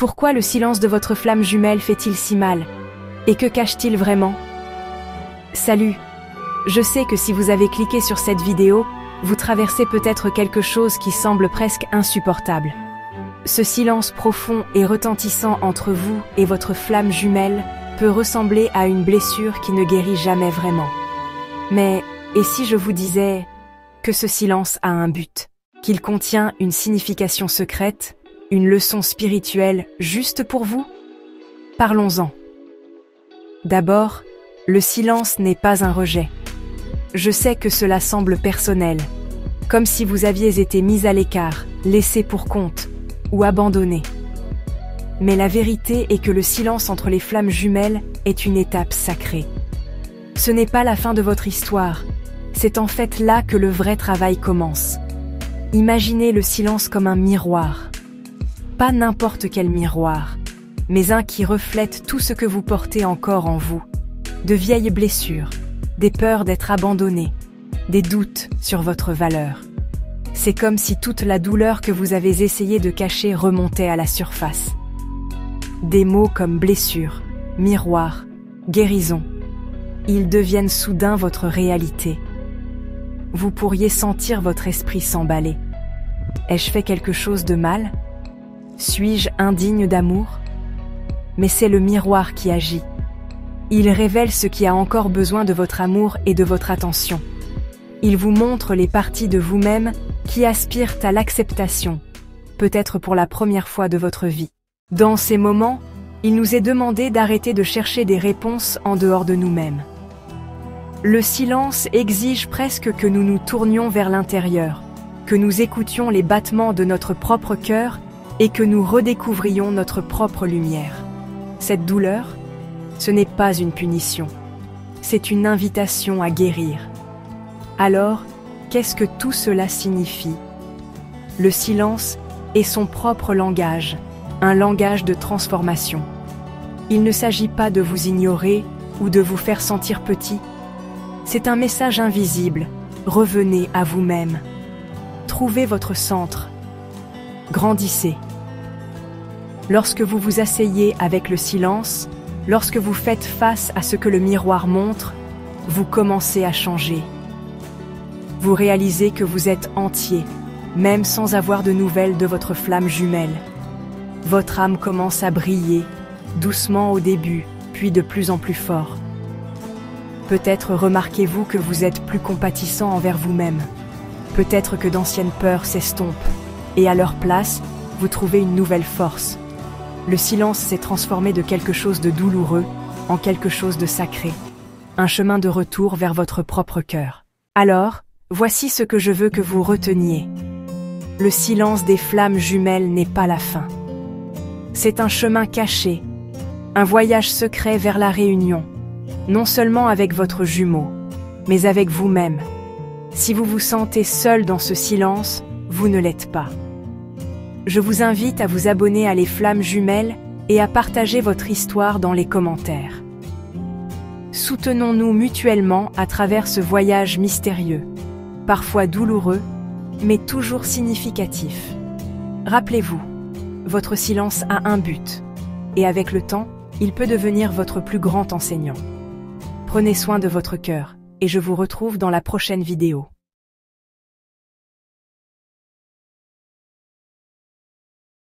Pourquoi le silence de votre flamme jumelle fait-il si mal? Et que cache-t-il vraiment? Salut! Je sais que si vous avez cliqué sur cette vidéo, vous traversez peut-être quelque chose qui semble presque insupportable. Ce silence profond et retentissant entre vous et votre flamme jumelle peut ressembler à une blessure qui ne guérit jamais vraiment. Mais, et si je vous disais que ce silence a un but, qu'il contient une signification secrète, une leçon spirituelle juste pour vous? Parlons-en. D'abord, le silence n'est pas un rejet. Je sais que cela semble personnel, comme si vous aviez été mis à l'écart, laissé pour compte, ou abandonné. Mais la vérité est que le silence entre les flammes jumelles est une étape sacrée. Ce n'est pas la fin de votre histoire, c'est en fait là que le vrai travail commence. Imaginez le silence comme un miroir. Pas n'importe quel miroir, mais un qui reflète tout ce que vous portez encore en vous. De vieilles blessures, des peurs d'être abandonné, des doutes sur votre valeur. C'est comme si toute la douleur que vous avez essayé de cacher remontait à la surface. Des mots comme blessure, miroir, guérison, ils deviennent soudain votre réalité. Vous pourriez sentir votre esprit s'emballer. Ai-je fait quelque chose de mal? Suis-je indigne d'amour? Mais c'est le miroir qui agit. Il révèle ce qui a encore besoin de votre amour et de votre attention. Il vous montre les parties de vous-même qui aspirent à l'acceptation, peut-être pour la première fois de votre vie. Dans ces moments, il nous est demandé d'arrêter de chercher des réponses en dehors de nous-mêmes. Le silence exige presque que nous nous tournions vers l'intérieur, que nous écoutions les battements de notre propre cœur et que nous redécouvrions notre propre lumière. Cette douleur, ce n'est pas une punition, c'est une invitation à guérir. Alors, qu'est-ce que tout cela signifie? Le silence est son propre langage, un langage de transformation. Il ne s'agit pas de vous ignorer ou de vous faire sentir petit. C'est un message invisible. Revenez à vous-même. Trouvez votre centre. Grandissez. Lorsque vous vous asseyez avec le silence, lorsque vous faites face à ce que le miroir montre, vous commencez à changer. Vous réalisez que vous êtes entier, même sans avoir de nouvelles de votre flamme jumelle. Votre âme commence à briller, doucement au début, puis de plus en plus fort. Peut-être remarquez-vous que vous êtes plus compatissant envers vous-même. Peut-être que d'anciennes peurs s'estompent, et à leur place, vous trouvez une nouvelle force. Le silence s'est transformé de quelque chose de douloureux en quelque chose de sacré. Un chemin de retour vers votre propre cœur. Alors, voici ce que je veux que vous reteniez. Le silence des flammes jumelles n'est pas la fin. C'est un chemin caché, un voyage secret vers la réunion, non seulement avec votre jumeau, mais avec vous-même. Si vous vous sentez seul dans ce silence, vous ne l'êtes pas. Je vous invite à vous abonner à Les Flammes Jumelles et à partager votre histoire dans les commentaires. Soutenons-nous mutuellement à travers ce voyage mystérieux, parfois douloureux, mais toujours significatif. Rappelez-vous, votre silence a un but, et avec le temps, il peut devenir votre plus grand enseignant. Prenez soin de votre cœur, et je vous retrouve dans la prochaine vidéo.